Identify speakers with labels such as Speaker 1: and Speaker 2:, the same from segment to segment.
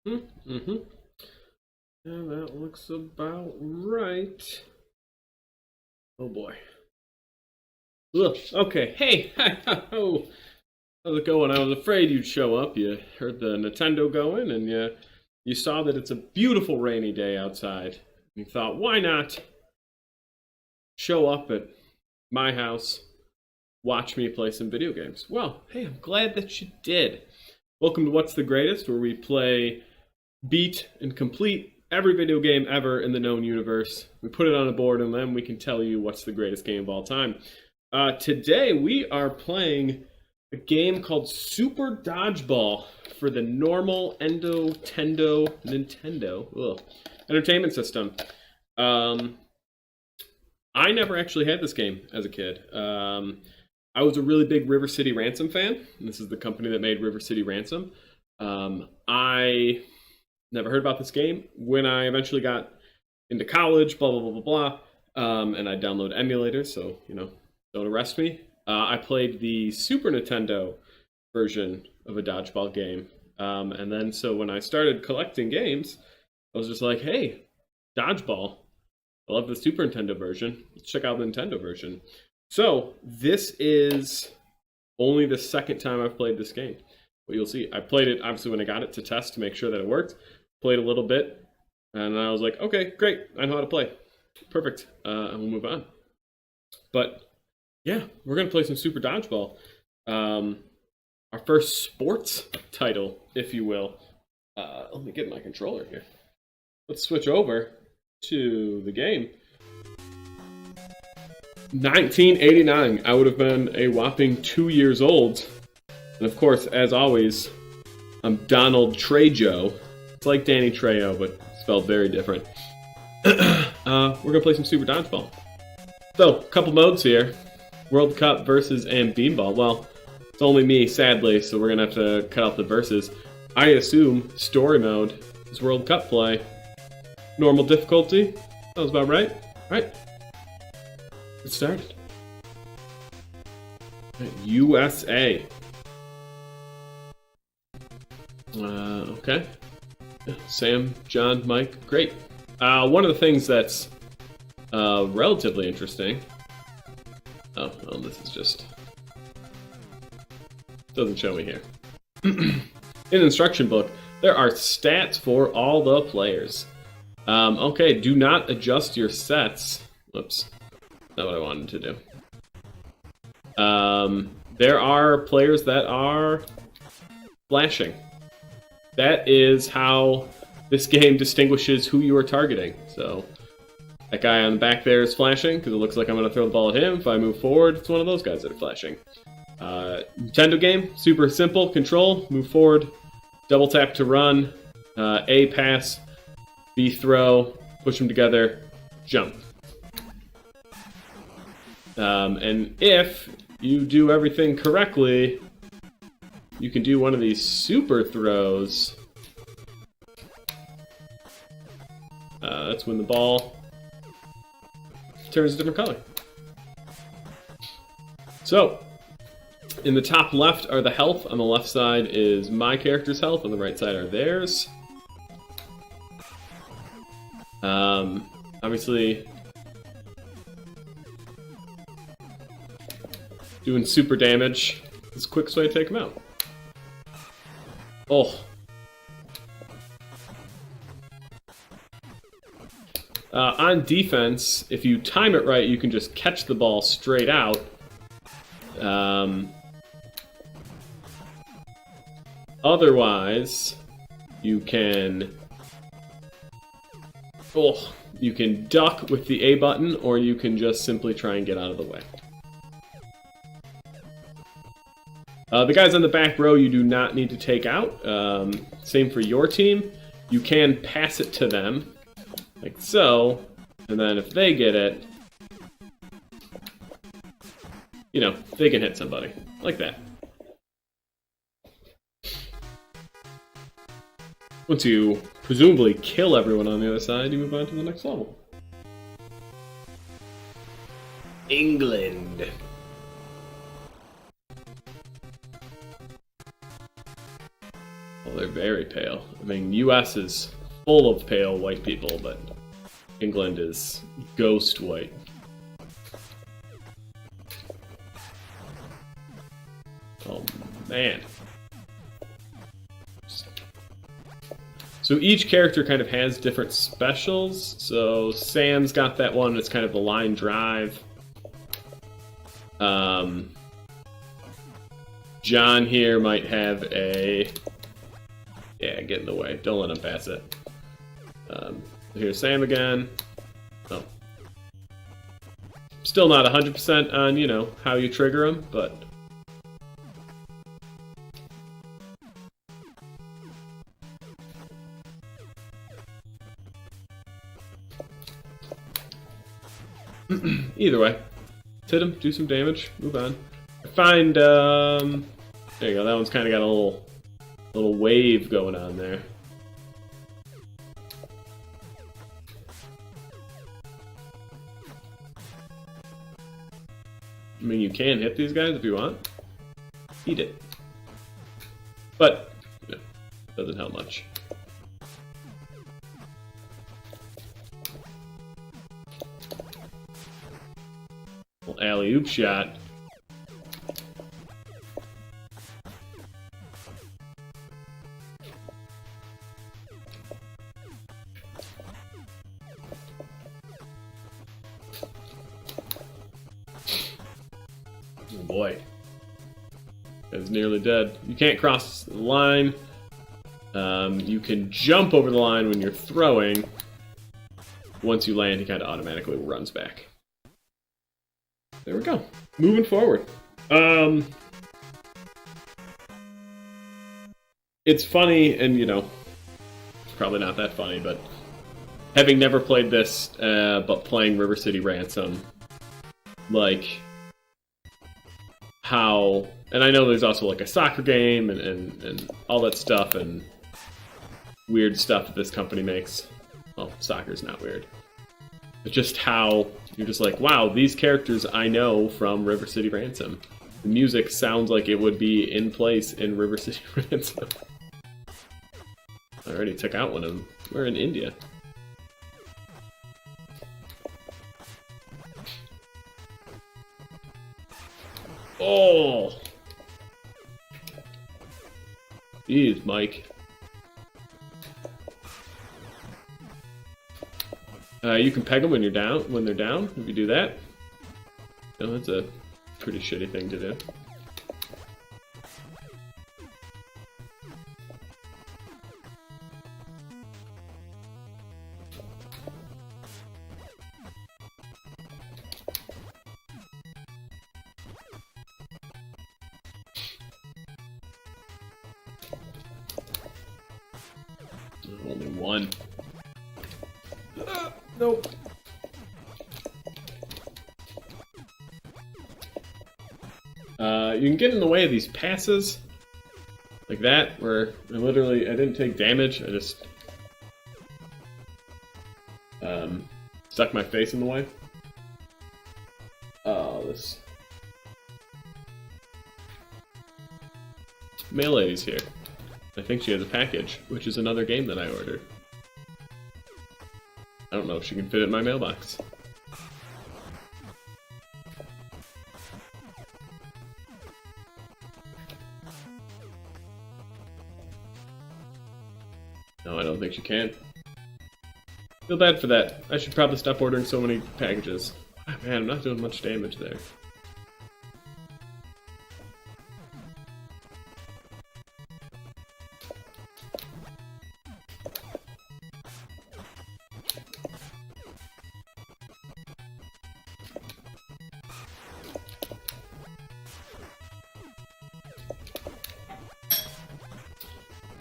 Speaker 1: Mm-hmm. Yeah, that looks about right. Oh boy. Look, okay. Hey, oh, how's it going? I was afraid you'd show up. You heard the Nintendo going, and you saw that it's a beautiful rainy day outside. You thought, why not show up at my house, watch me play some video games? Well, hey, I'm glad that you did. Welcome to What's the Greatest, where we play, beat, and complete every video game ever in the known universe. We put it on a board, and then we can tell you what's the greatest game of all time. Today, we are playing a game called Super Dodgeball for the normal Nintendo Entertainment System. I never actually had this game as a kid. I was a really big River City Ransom fan. This is the company that made River City Ransom. I never heard about this game. When I eventually got into college, blah, blah, blah, blah, blah, and I download emulators, so, don't arrest me. I played the Super Nintendo version of a dodgeball game. And then, so when I started collecting games, I was just like, hey, dodgeball. I love the Super Nintendo version. Let's check out the Nintendo version. So, this is only the second time I've played this game. But you'll see, I played it, obviously, when I got it to test to make sure that it worked. Played a little bit, and I was like, okay, great, I know how to play. Perfect, and we'll move on. But, yeah, we're going to play some Super Dodgeball. Our first sports title, if you will. Let me get my controller here. Let's switch over to the game. 1989. I would have been a whopping 2 years old. And of course, as always, I'm Donald Trejo. It's like Danny Trejo, but spelled very different. We're going to play some Super Dodgeball. So, a couple modes here. World Cup versus and Beanball. Well, it's only me, sadly, so we're going to have to cut out the verses. I assume story mode is World Cup play. Normal difficulty. That was about right. Alright. Get started. USA. Okay. Sam, John, Mike. Great. One of the things that's relatively interesting. Oh, well, this is just... doesn't show me here. In the instruction book, there are stats for all the players. Okay, do not adjust your sets. Whoops. Not what I wanted to do. There are players that are flashing. That is how this game distinguishes who you are targeting. So, that guy on the back there is flashing, because it looks like I'm going to throw the ball at him. If I move forward, it's one of those guys that are flashing. Nintendo game, super simple. Control, move forward, double tap to run, A pass, B throw, push them together, jump. And if you do everything correctly, you can do one of these super throws. That's when the ball turns a different color. So, in the top left are the health. On the left side is my character's health. On the right side are theirs. Obviously, doing super damage is the quickest way to take them out. Oh. On defense, if you time it right, you can just catch the ball straight out. Otherwise, you can duck with the A button, or you can just simply try and get out of the way. The guys on the back row you do not need to take out. Same for your team. You can pass it to them, like so, and then if they get it, they can hit somebody, like that. Once you presumably kill everyone on the other side, you move on to the next level. England. Well, they're very pale. I mean, U.S. is full of pale white people, but England is ghost white. Oh, man. So each character kind of has different specials. So Sam's got that one. It's kind of the line drive. John here might have a... Yeah, get in the way. Don't let him pass it. Here's Sam again. Oh. Still not 100% on, you know, how you trigger him, but... Either way. Hit him, do some damage, move on. I find, there you go, that one's kind of got a little wave going on there. I mean, you can hit these guys if you want. Eat it. But, yeah, doesn't help much. Little alley-oop shot. Oh boy. It's nearly dead. You can't cross the line. You can jump over the line when you're throwing. Once you land, he kind of automatically runs back. There we go. Moving forward. It's funny, and you know, it's probably not that funny, but having never played this, but playing River City Ransom, like how, and I know there's also like a soccer game and all that stuff and weird stuff that this company makes. Well, soccer's not weird. But just how you're just like, wow, these characters I know from River City Ransom. The music sounds like it would be in place in River City Ransom. I already took out one of them. We're in India. Oh! Jeez, Mike. You can peg them when you're down. When they're down, if you do that, oh, that's a pretty shitty thing to do. Only one. Nope. You can get in the way of these passes, like that, where I didn't take damage, I just stuck my face in the way. Oh, this mail lady's here. I think she has a package, which is another game that I ordered. I don't know if she can fit it in my mailbox. No, I don't think she can. Feel bad for that. I should probably stop ordering so many packages. Ah, man, I'm not doing much damage there.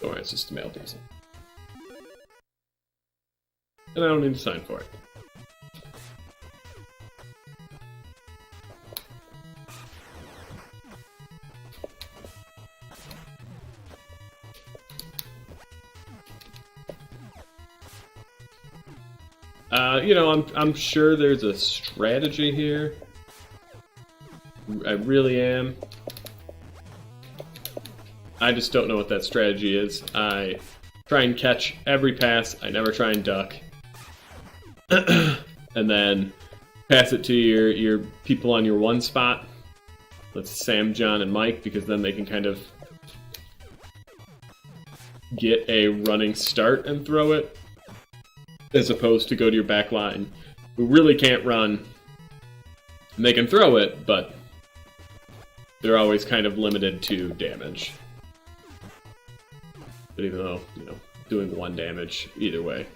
Speaker 1: Alright, it's just a mail person. And I don't need to sign for it. You know, I'm sure there's a strategy here. I really am. I just don't know what that strategy is. I try and catch every pass. I never try and duck. And then pass it to your people on your one spot. That's Sam, John, and Mike, because then they can kind of get a running start and throw it, as opposed to go to your back line, who really can't run. And they can throw it, but they're always kind of limited to damage. But even though, you know, doing 1 damage either way.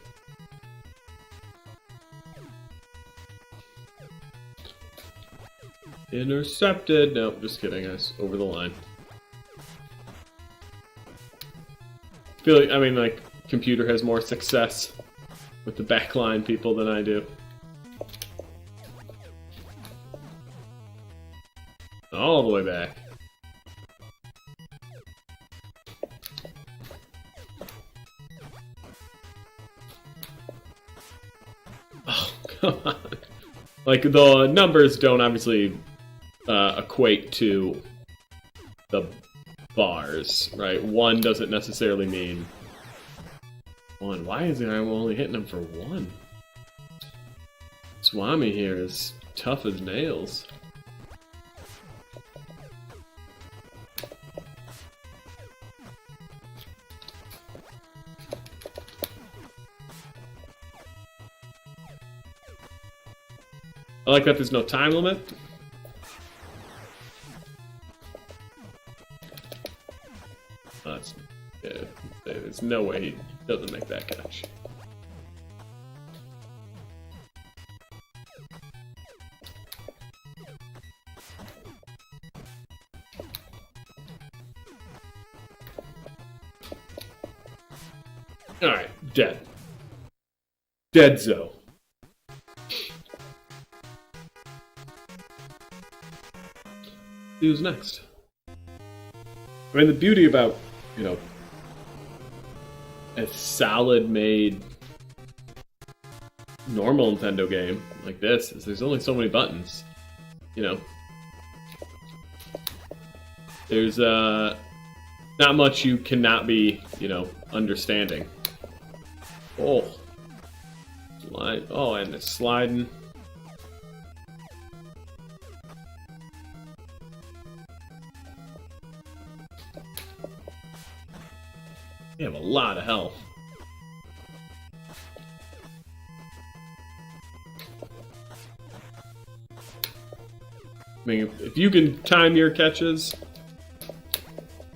Speaker 1: Intercepted! Nope, just kidding, guys. Over the line. I feel like, I mean, like, computer has more success with the backline people than I do. All the way back. Oh, come on. Like, the numbers don't obviously equate to the bars, right? 1 doesn't necessarily mean 1. Why is it I'm only hitting him for 1? Swami here is tough as nails. I like that there's no time limit. Yeah, there's no way he doesn't make that catch. Alright, dead. Dead Zoe. Who's next? I mean, the beauty about, you know, a solid made normal Nintendo game like this is there's only so many buttons. You know, there's not much you cannot be, you know, understanding. Oh, slide. Oh, and it's sliding. You have a lot of health. I mean, if you can time your catches, I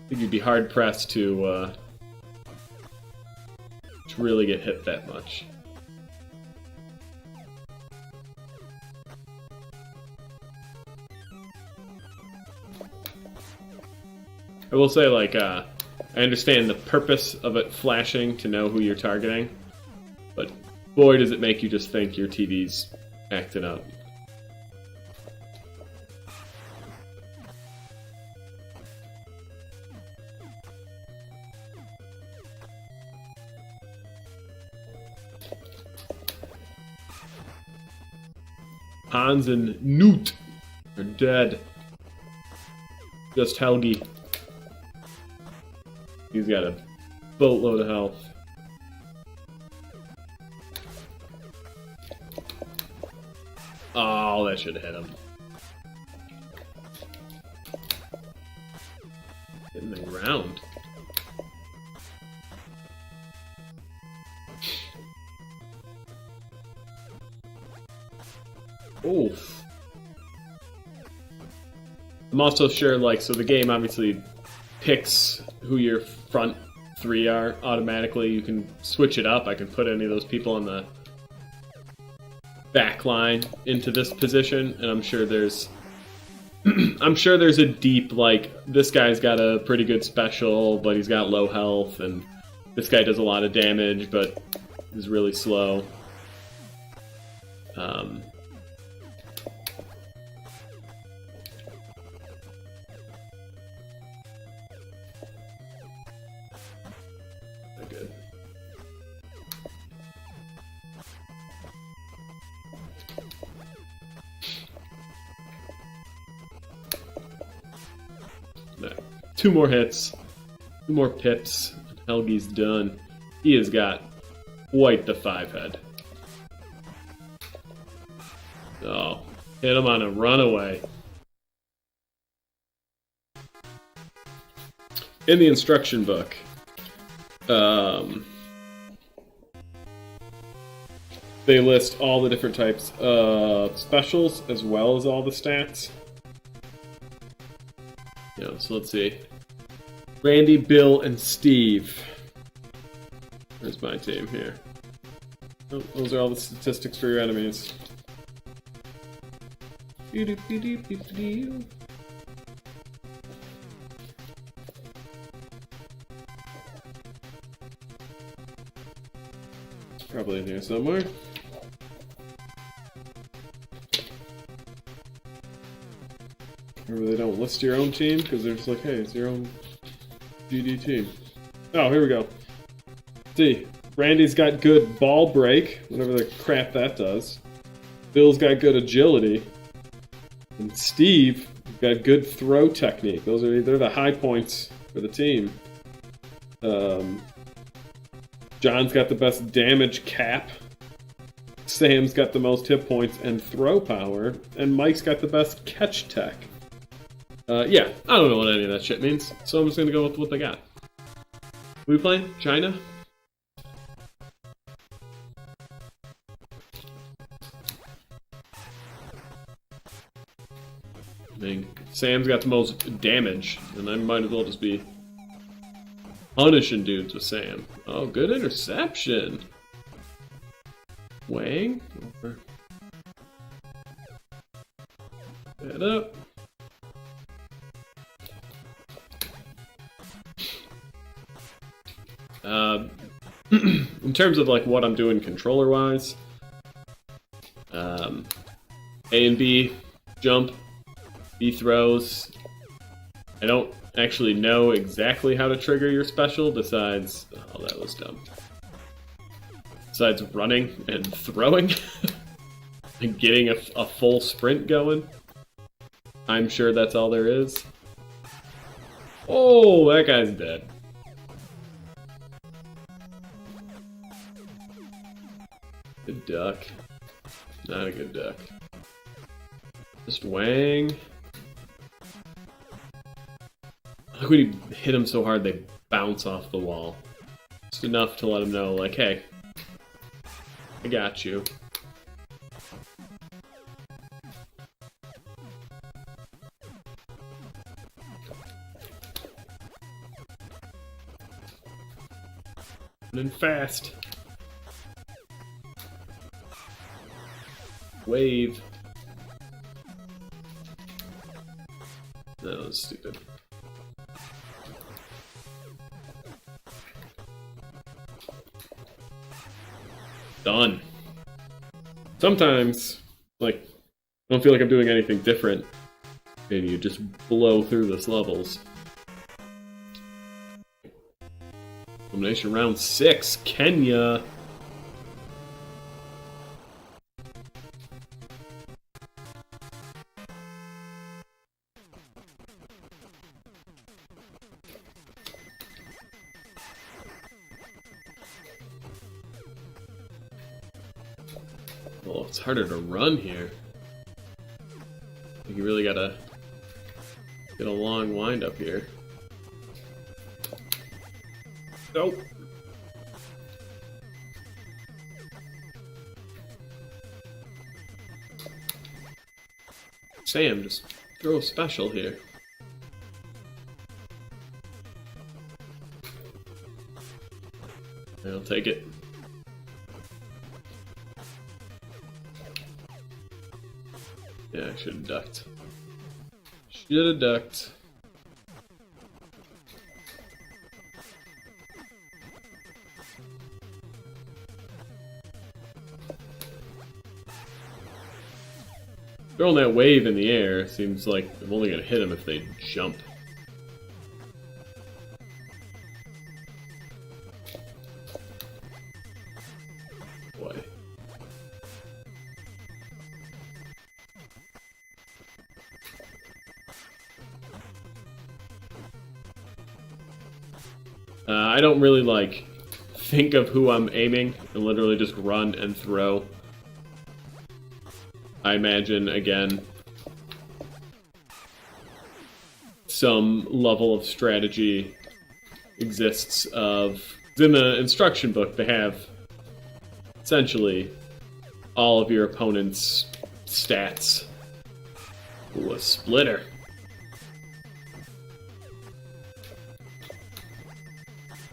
Speaker 1: think you'd be hard pressed to really get hit that much. I will say, like, I understand the purpose of it flashing to know who you're targeting, but boy does it make you just think your TV's acting up. Hans and Newt are dead. Just Helgi. He's got a boatload of health. Oh, that should have hit him. Hitting the ground. Oof. I'm also sure, like, so the game obviously picks who your front 3 are automatically. You can switch it up. I can put any of those people on the back line into this position, and I'm sure there's I'm sure there's a deep, like, this guy's got a pretty good special, but he's got low health, and this guy does a lot of damage, but is really slow. Good. No. 2 more hits. 2 more pips, and Helgi's done. He has got quite the 5-head. Oh, hit him on a runaway. In the instruction book, they list all the different types of specials as well as all the stats. Yeah, so let's see. Randy, Bill, and Steve. There's my team here. Oh, those are all the statistics for your enemies. Probably in here somewhere. Remember, they don't list your own team because they're just like, hey, it's your own GD team. Oh, here we go. See, Randy's got good ball break, whatever the crap that does. Bill's got good agility. And Steve got good throw technique. They're the high points for the team. John's got the best damage cap. Sam's got the most hit points and throw power. And Mike's got the best catch tech. Yeah, I don't know what any of that shit means, so I'm just gonna go with what they got. We playing? China? I mean, Sam's got the most damage, and I might as well just be punishing dudes with Sam. Oh, good interception. Wang. Head up. In terms of like what I'm doing controller wise, A and B jump, B throws. I don't actually know exactly how to trigger your special besides, oh, that was dumb. Besides running and throwing and getting a full sprint going. I'm sure that's all there is. Oh, that guy's dead. Good duck. Not a good duck. Just Wang. Like when you hit them so hard they bounce off the wall. Just enough to let them know, like, hey, I got you. And then fast. Wave. That was stupid. Done. Sometimes, like, I don't feel like I'm doing anything different, and you just blow through those levels. Elimination round 6, Kenya. Well, it's harder to run here. You really gotta get a long wind up here. Nope. Sam, just throw a special here. I'll take it. Yeah, I should have ducked. Should have ducked. Throwing that wave in the air seems like I'm only gonna hit them if they jump. Boy. I don't really, like, think of who I'm aiming and literally just run and throw. I imagine, again, some level of strategy exists of... In the instruction book, they have essentially all of your opponent's stats. Ooh, a splitter.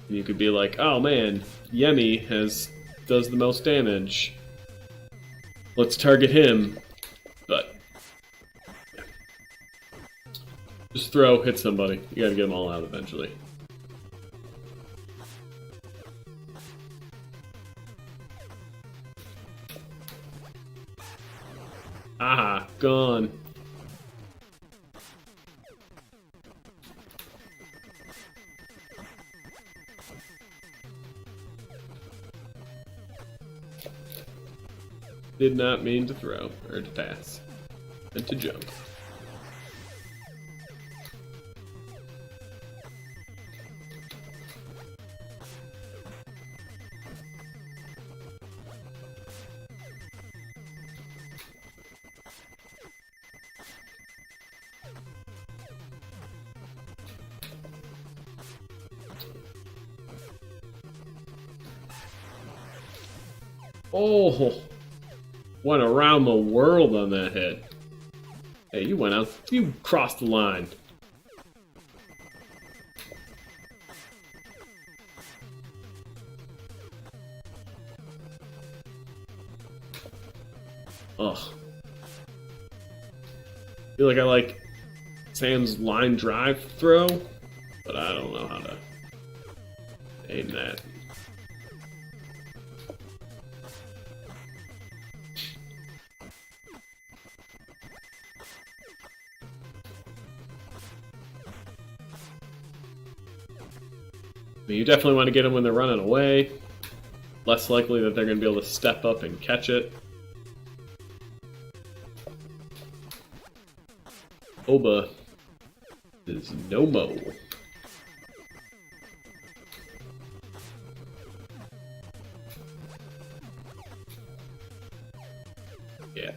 Speaker 1: You could be like, oh man, Yemi does the most damage. Let's target him. But yeah. Just throw, hit somebody. You gotta get them all out eventually. Aha, gone. Did not mean to throw, or to pass, and to jump. Oh! Went around the world on that hit. Hey, you went out. You crossed the line. Ugh. Feel like I like Sam's line drive throw, but I don't know how to aim that. You definitely want to get them when they're running away. Less likely that they're going to be able to step up and catch it. Oba is no-mo. Yeah.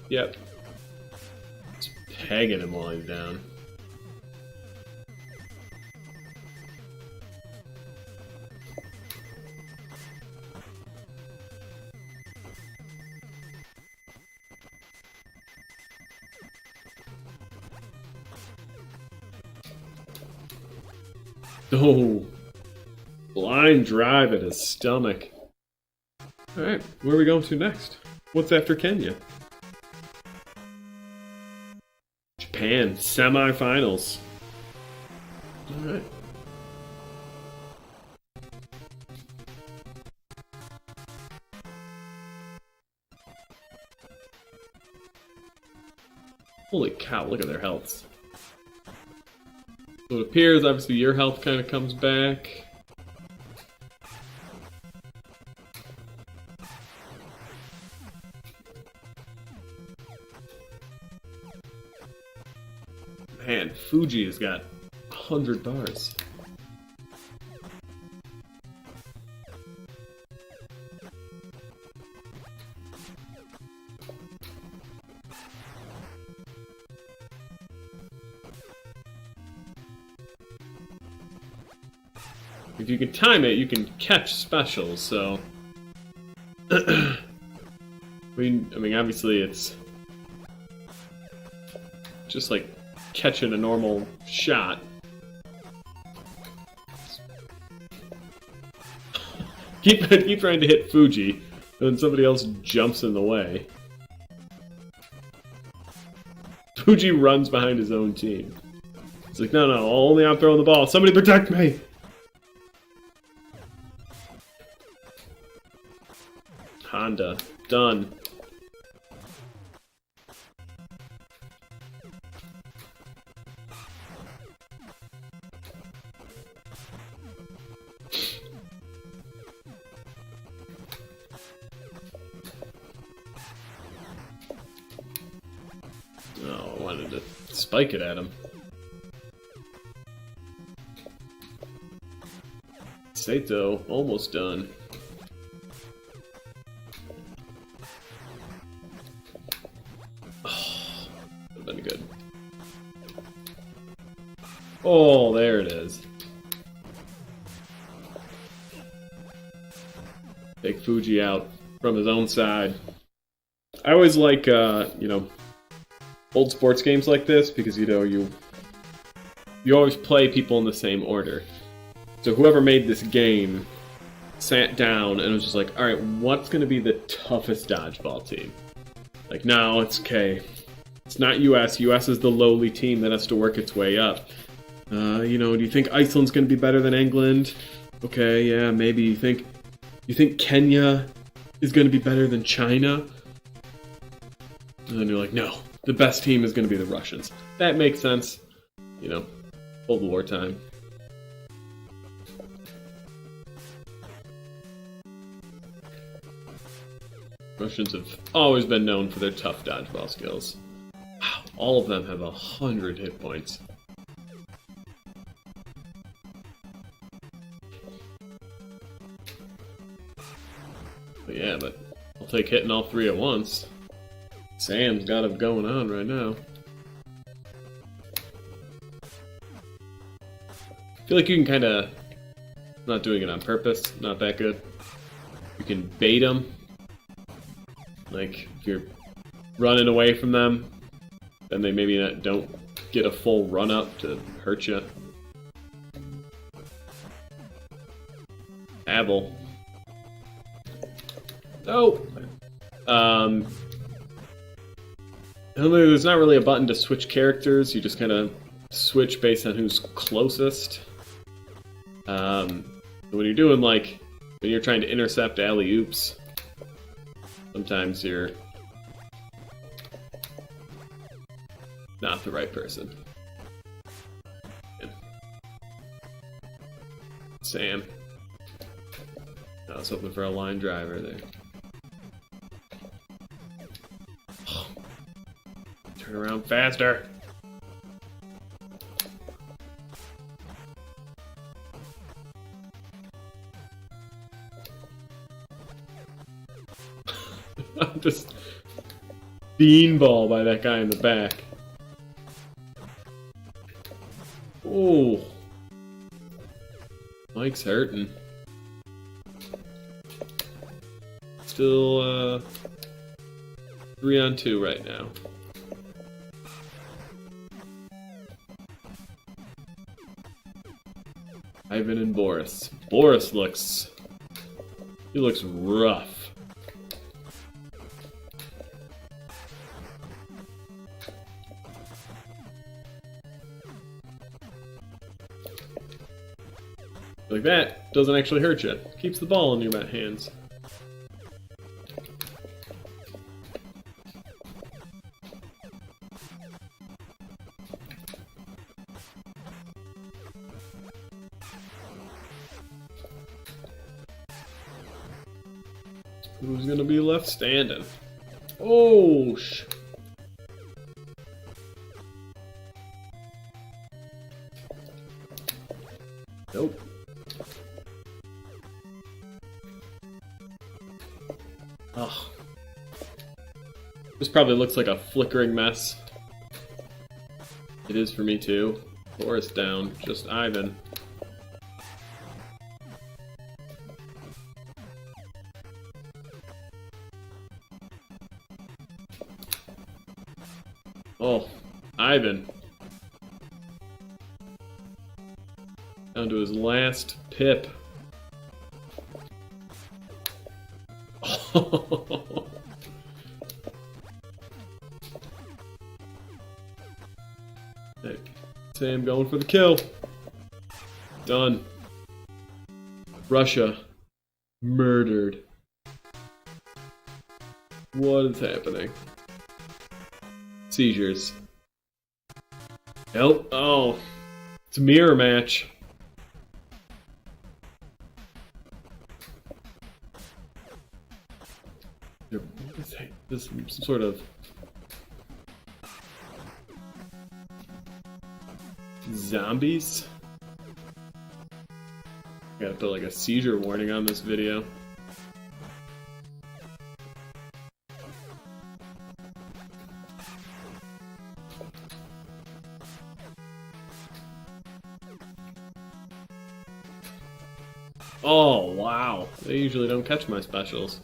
Speaker 1: Yep. Just pegging him while he's down. Oh, blind drive at his stomach. Alright, where are we going to next? What's after Kenya? Japan, semifinals. Alright. Holy cow, look at their healths. So it appears, obviously, your health kind of comes back. Man, Fuji has got 100 bars. If you can time it, you can catch specials, so... I mean, obviously it's... just like catching a normal shot. keep trying to hit Fuji, and then somebody else jumps in the way. Fuji runs behind his own team. He's like, no, only I'm throwing the ball. Somebody protect me! Honda. Done. Oh, I wanted to spike it at him. Sato, almost done. Oh, would have been good. Oh, there it is. Take Fuji out from his own side. I always like, old sports games like this because, you always play people in the same order. So whoever made this game sat down and was just like, alright, what's going to be the toughest dodgeball team? Like, no, it's okay. It's not US. US is the lowly team that has to work its way up. Do you think Iceland's going to be better than England? Okay, yeah, maybe. You think Kenya is going to be better than China? And then you're like, no, the best team is going to be the Russians. That makes sense. Cold War time. Russians have always been known for their tough dodgeball skills. Wow, all of them have 100 hit points. But I'll take hitting all three at once. Sam's got it going on right now. I feel like you can kind of... not doing it on purpose, not that good. You can bait them. Like, if you're running away from them, then they maybe don't get a full run-up to hurt you. Abel. Oh! There's not really a button to switch characters, you just kind of switch based on who's closest. When you're doing, when you're trying to intercept alley-oops, sometimes you're not the right person. Sam. I was hoping for a line driver there. Turn around faster! I'm just beanball by that guy in the back. Oh, Mike's hurting. Still 3-on-2 right now. Ivan and Boris. Boris looks rough. Like that doesn't actually hurt you. Keeps the ball in your hands. Who's gonna be left standing? Oh, nope. Ugh. This probably looks like a flickering mess. It is for me too. Boris down, just Ivan. Oh, Ivan. Down to his last pip. Hey, Sam going for the kill. Done. Russia murdered. What is happening? Seizures. Nope. Oh, it's a mirror match. This some sort of zombies. Gotta put like a seizure warning on this video. Oh, wow. They usually don't catch my specials.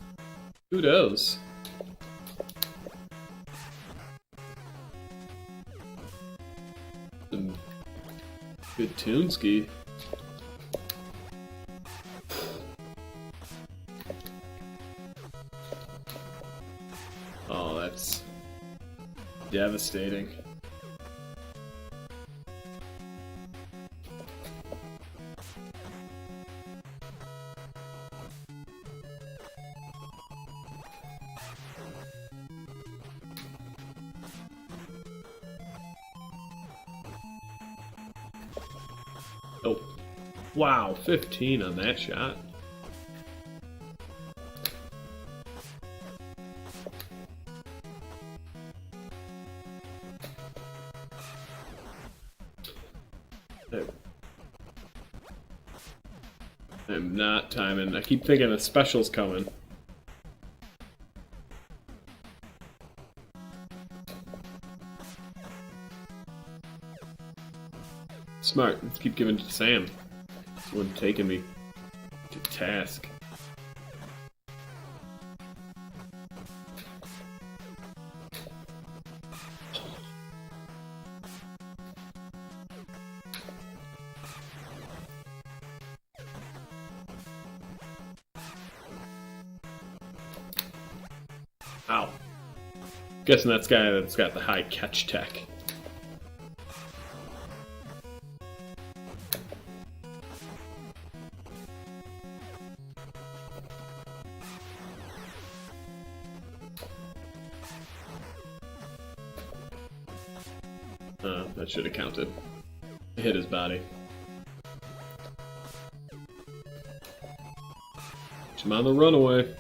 Speaker 1: Kudos. Some good Toonski. Oh, that's devastating. Oh, wow, 15 on that shot. I'm not timing. I keep thinking a special's coming. Smart. Let's keep giving it to Sam. This one taking me to task. Ow. Guessing that's guy that's got the high catch tech. That should have counted. I hit his body. I'm on the runaway.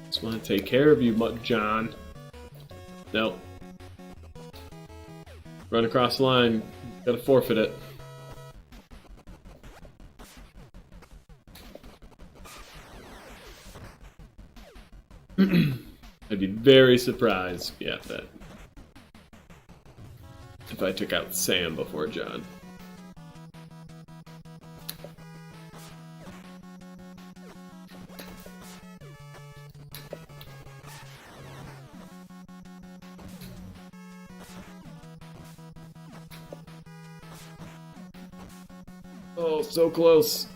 Speaker 1: Just want to take care of you, John. Nope. Run across the line. Gotta forfeit it. I'd be very surprised, yeah, that if I took out Sam before John. Oh, so close.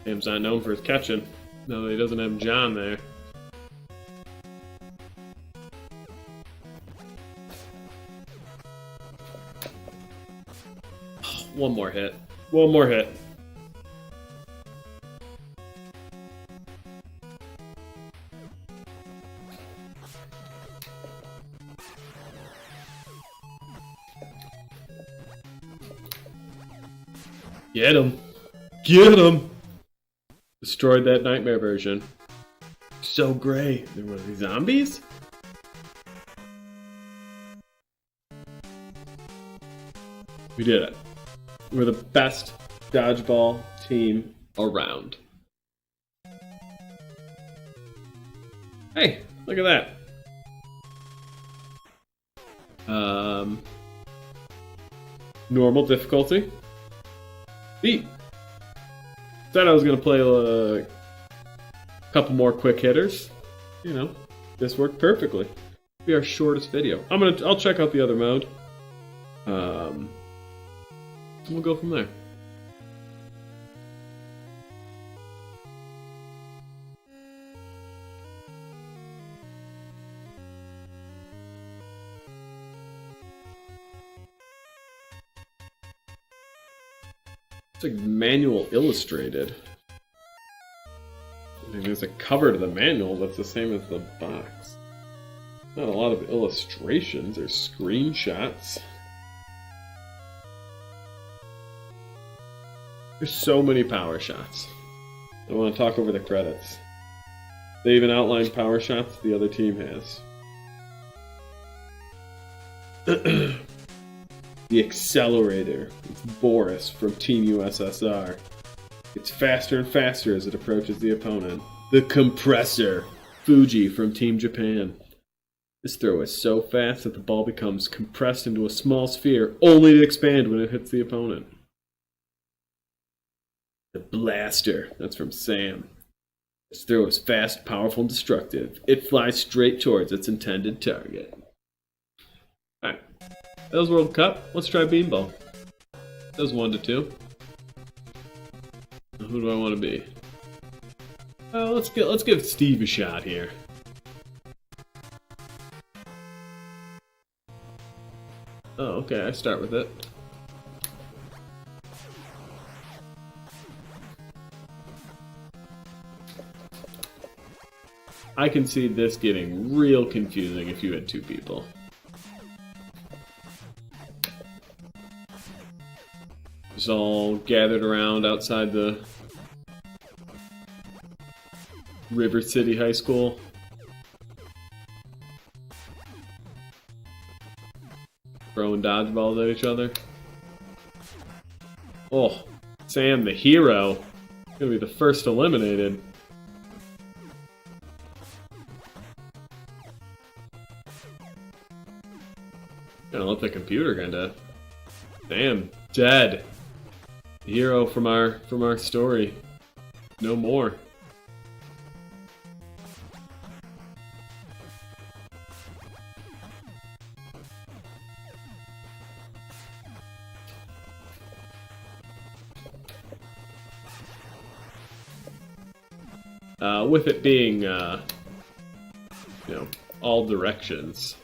Speaker 1: Sam's not known for his catching. No, he doesn't have John there. One more hit. One more hit. Get him! Get him! Destroyed that nightmare version. So gray. They're one of these zombies? We did it. We're the best dodgeball team around. Hey, look at that. Normal difficulty. Beat. Said I was gonna play a couple more quick hitters. You know, this worked perfectly. Be our shortest video. I'll check out the other mode. We'll go from there. It's like manual illustrated. I mean, there's a cover to the manual that's the same as the box. Not a lot of illustrations or screenshots. There's so many power shots. I want to talk over the credits. They even outlined power shots the other team has. The accelerator. It's Boris from Team USSR. It's faster and faster as it approaches the opponent. The compressor. Fuji from Team Japan. This throw is so fast that the ball becomes compressed into a small sphere, only to expand when it hits the opponent. The blaster. That's from Sam. This throw is fast, powerful, and destructive. It flies straight towards its intended target. Alright. That was World Cup. Let's try Beanball. That was 1-2. Who do I want to be? Let's give Steve a shot here. Oh, okay, I start with it. I can see this getting real confusing if you had two people. Just all gathered around outside the River City High School. Throwing dodgeballs at each other. Oh, Sam the hero. Gonna be the first eliminated. Gonna let the computer kinda. Damn, dead. The hero from our story. No more. With it being, all directions,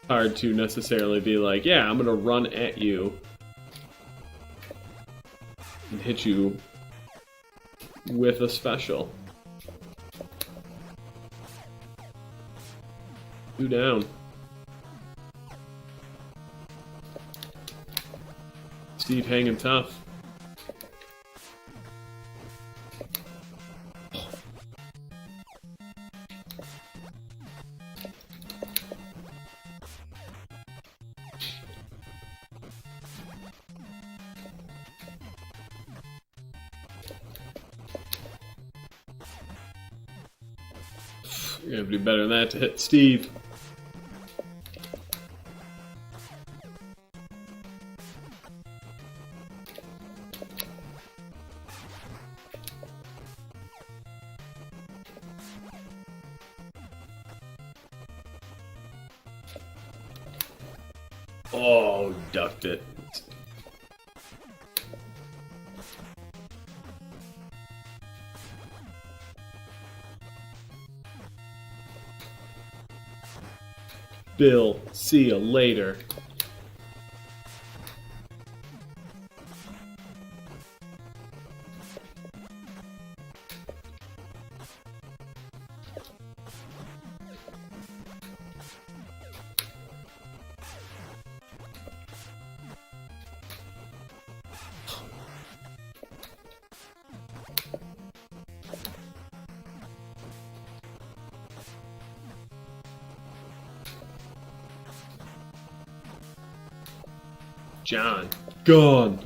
Speaker 1: hard to necessarily be like, yeah, I'm gonna run at you and hit you with a special. 2 down. Steve hanging tough. You're gonna do better than that to hit Steve. Oh, ducked it. Bill, see you later. John, gone.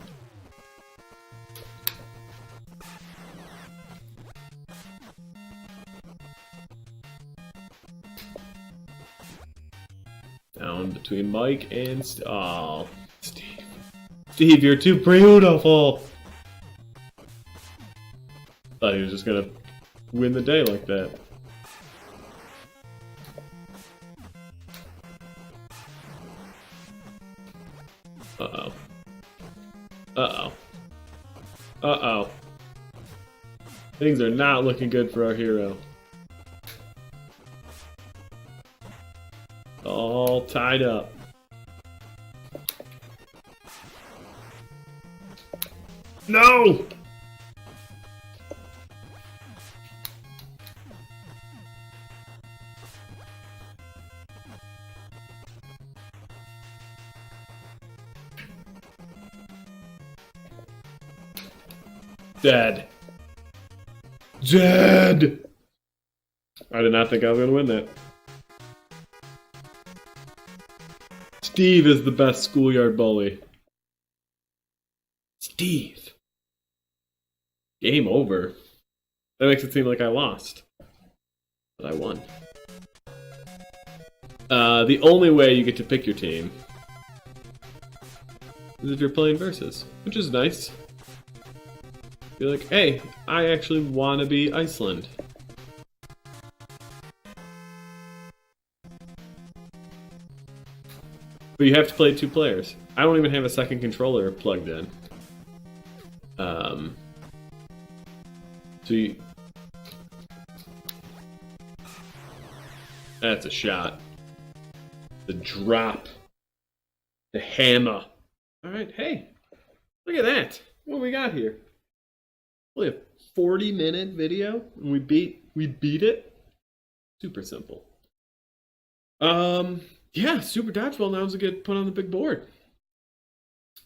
Speaker 1: Down between Mike and oh, Steve. Steve, you're too beautiful. Thought he was just gonna win the day like that. Uh-oh. Uh-oh. Uh-oh. Things are not looking good for our hero. All tied up. No! Dead. Dead! I did not think I was going to win that. Steve is the best schoolyard bully. Steve. Game over. That makes it seem like I lost. But I won. The only way you get to pick your team is if you're playing versus, which is nice. You're like, hey, I actually want to be Iceland. But you have to play 2 players. I don't even have a second controller plugged in. So you... That's a shot. The drop. The hammer. Alright, hey. Look at that. What we got here? Only a 40-minute video, and we beat it. Super simple. Yeah, Super Dodgeball now is a good put on the big board.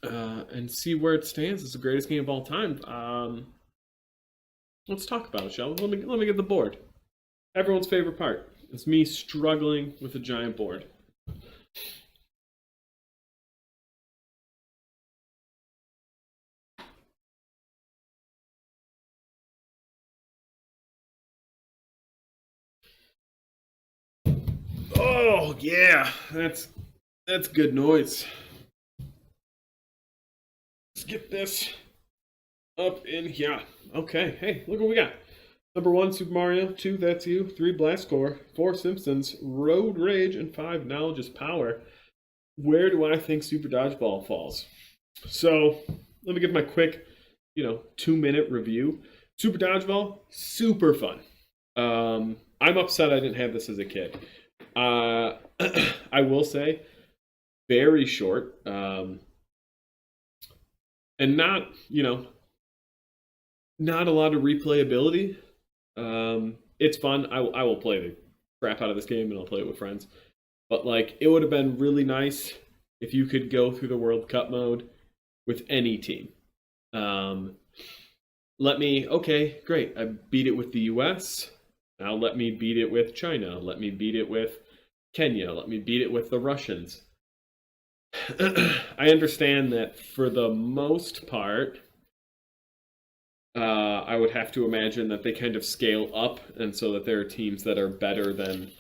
Speaker 1: And see where it stands. It's the greatest game of all time. Let's talk about it, shall we? Let me get the board. Everyone's favorite part. It's me struggling with a giant board. Oh yeah, that's good noise. Let's get this up in here. Okay, hey, look what we got. Number 1, Super Mario. 2, That's You. 3, Blast Corps. 4, Simpsons. Road Rage. And 5, Knowledge is Power. Where do I think Super Dodgeball falls? So, let me give my quick, 2-minute review. Super Dodgeball, super fun. I'm upset I didn't have this as a kid. I will say, very short. And not, not a lot of replayability. It's fun. I will play the crap out of this game and I'll play it with friends. But like, it would have been really nice if you could go through the World Cup mode with any team. Okay, great. I beat it with the US. Now let me beat it with China. Let me beat it with Kenya. Let me beat it with the Russians. I understand that for the most part, I would have to imagine that they kind of scale up, and so that there are teams that are better than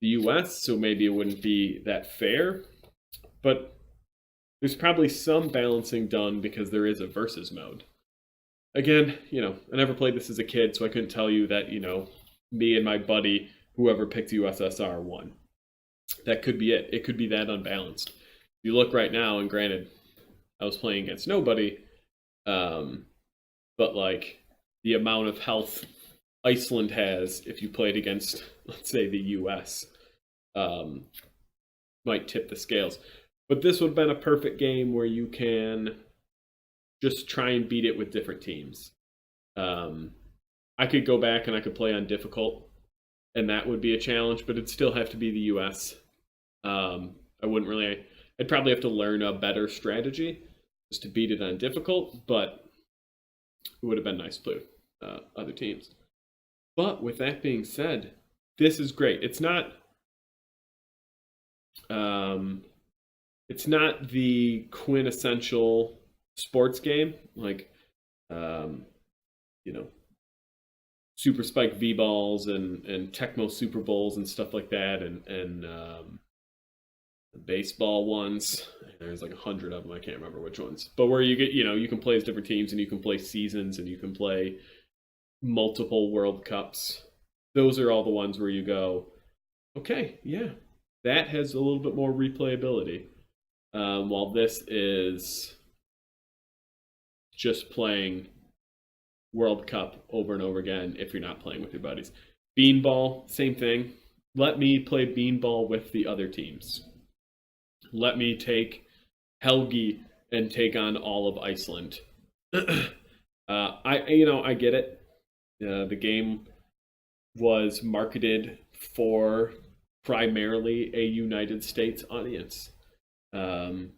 Speaker 1: the US, so maybe it wouldn't be that fair. But there's probably some balancing done because there is a versus mode. Again, I never played this as a kid, so I couldn't tell you that, me and my buddy, whoever picked USSR, won. That could be it. It could be that unbalanced. If you look right now, and granted, I was playing against nobody, but like the amount of health Iceland has if you played against, let's say, the US, might tip the scales. But this would have been a perfect game where you can just try and beat it with different teams. I could go back and I could play on difficult, and that would be a challenge, but it'd still have to be the US. I'd probably have to learn a better strategy just to beat it on difficult, but it would have been nice to play with other teams. But with that being said, this is great. It's not the quintessential sports game like Super Spike V-Balls and Tecmo Super Bowls and stuff like that, and the baseball ones. There's like 100 of them. I can't remember which ones. But where you get, you can play as different teams, and you can play seasons, and you can play multiple World Cups. Those are all the ones where you go, okay, yeah, that has a little bit more replayability. While this is just playing World Cup over and over again if you're not playing with your buddies. Beanball, same thing. Let me play Beanball with the other teams. Let me take Helgi and take on all of Iceland. I get it. The game was marketed for primarily a United States audience. So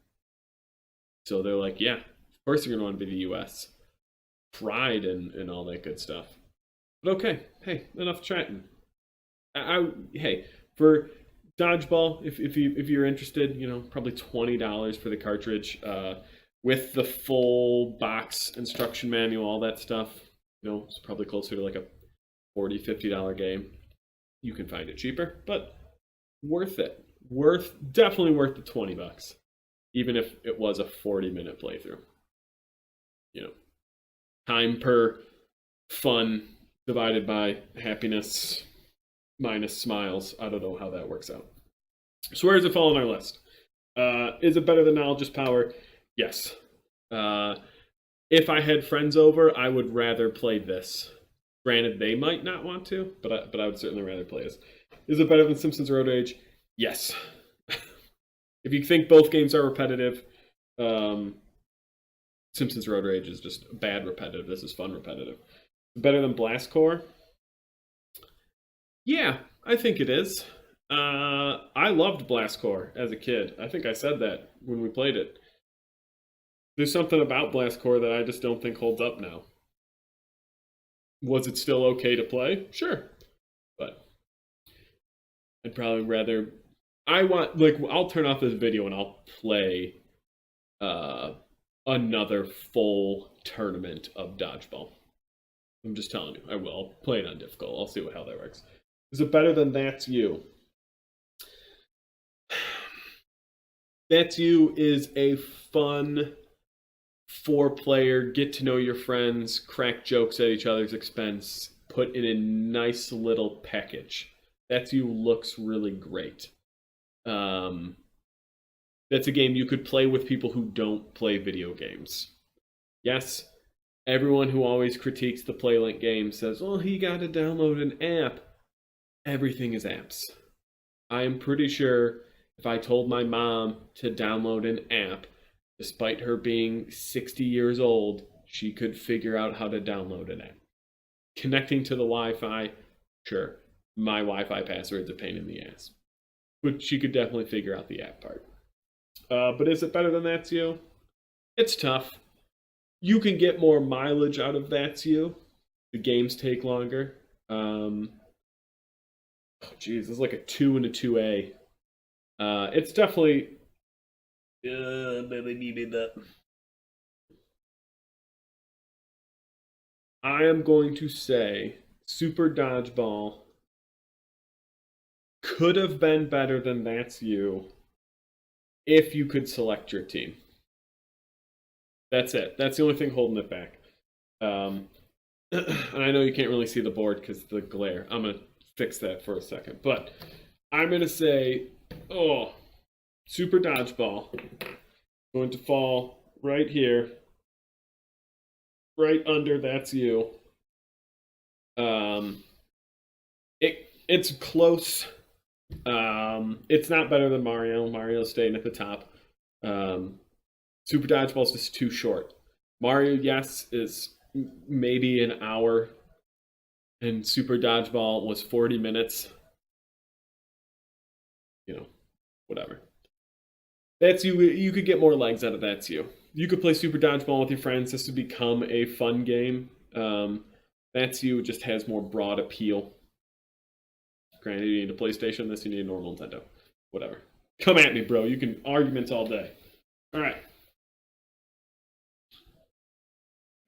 Speaker 1: they're like, yeah, of course you're going to want to be the US. pride and all that good stuff. But okay, hey, enough chatting. Hey, for dodgeball, if you're interested, probably $20 for the cartridge, with the full box instruction manual, all that stuff. It's probably closer to like a $40-50 game. You can find it cheaper, but worth it. Definitely worth the $20, even if it was a 40-minute playthrough. Time per fun divided by happiness minus smiles. I don't know how that works out. So where does it fall on our list? Is it better than Knowledge is Power? Yes. If I had friends over, I would rather play this. Granted, they might not want to, but I would certainly rather play this. Is it better than Simpsons Road Rage? Yes. If you think both games are repetitive, Simpsons Road Rage is just bad repetitive. This is fun repetitive. Better than Blast Corps? Yeah, I think it is. I loved Blast Corps as a kid. I think I said that when we played it. There's something about Blast Corps that I just don't think holds up now. Was it still okay to play? Sure. But I'd probably rather... I'll turn off this video and I'll play another full tournament of dodgeball. I'm just telling you, I will. I'll play it on difficult. I'll see how that works. Is it better than That's You? That's You is a fun 4-player, get to know your friends, crack jokes at each other's expense, put in a nice little package. That's You looks really great. That's a game you could play with people who don't play video games. Yes, everyone who always critiques the PlayLink game says, well, he got to download an app. Everything is apps. I am pretty sure if I told my mom to download an app, despite her being 60 years old, she could figure out how to download an app. Connecting to the Wi-Fi, sure. My Wi-Fi password's a pain in the ass. But she could definitely figure out the app part. But is it better than That's You? It's tough. You can get more mileage out of That's You. The games take longer. It's like a 2 and a 2A. It's definitely... I am going to say Super Dodgeball could have been better than That's You if you could select your team. That's it. That's the only thing holding it back. And I know you can't really see the board because of the glare. I'm going to fix that for a second. But I'm going to say, Super Dodgeball going to fall right here, right under That's You. It's close. It's not better than Mario. Mario's staying at the top. Super Dodgeball is just too short. Mario, yes, is maybe an hour, and Super Dodgeball was 40 minutes. Whatever. That's You. You could get more legs out of That's You. You could play Super Dodgeball with your friends. This would become a fun game. That's You just has more broad appeal. Granted, you need a PlayStation. This, you need a normal Nintendo. Whatever. Come at me, bro. You can arguments all day. All right.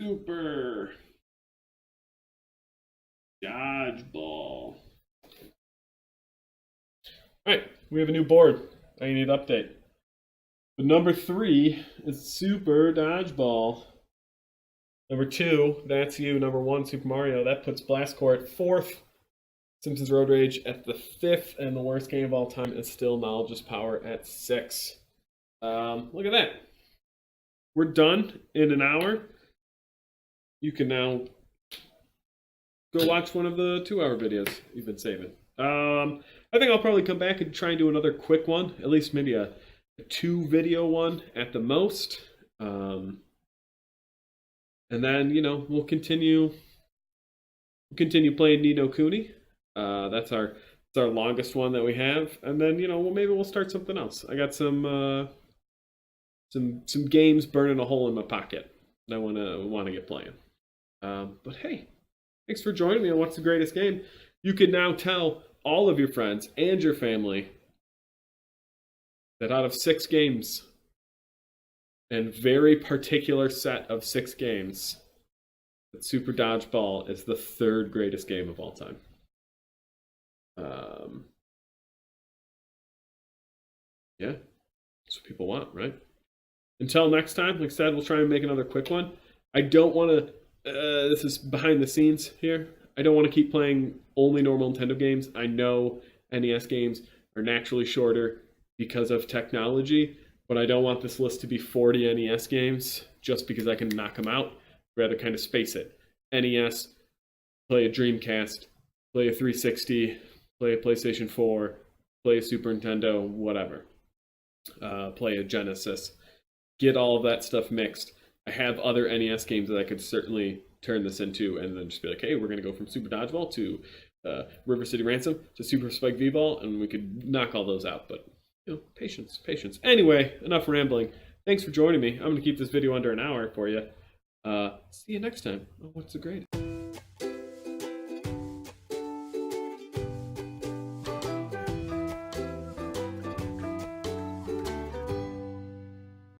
Speaker 1: Super Dodgeball. All right. We have a new board. I need to update. The number 3 is Super Dodgeball. Number 2, That's You. Number 1, Super Mario. That puts Blast Corps at 4th. Simpsons Road Rage at the 5th, and the worst game of all time is still Knowledge is Power at 6. Look at that. We're done in an hour. You can now go watch one of the 2-hour videos you've been saving. I think I'll probably come back and try and do another quick one, at least maybe a 2-video one at the most. And then, we'll continue playing Ni no Kuni. That's our longest one that we have, and then maybe we'll start something else. I got some games burning a hole in my pocket that I want to get playing. But hey, thanks for joining me on What's the Greatest Game. You can now tell all of your friends and your family that out of 6 games, and very particular set of 6 games, that Super Dodgeball is the 3rd greatest game of all time. Yeah, that's what people want, right? Until next time, like I said, we'll try and make another quick one. I don't want to, this is behind the scenes here. I don't want to keep playing only normal Nintendo games. I know NES games are naturally shorter because of technology, but I don't want this list to be 40 NES games just because I can knock them out. I'd rather kind of space it. NES, play a Dreamcast, play a 360, play a PlayStation 4, play a Super Nintendo, whatever. Play a Genesis. Get all of that stuff mixed. I have other NES games that I could certainly turn this into and then just be like, hey, we're going to go from Super Dodgeball to River City Ransom to Super Spike V-Ball, and we could knock all those out. But, patience, patience. Anyway, enough rambling. Thanks for joining me. I'm going to keep this video under an hour for you. See you next time on What's the Greatest.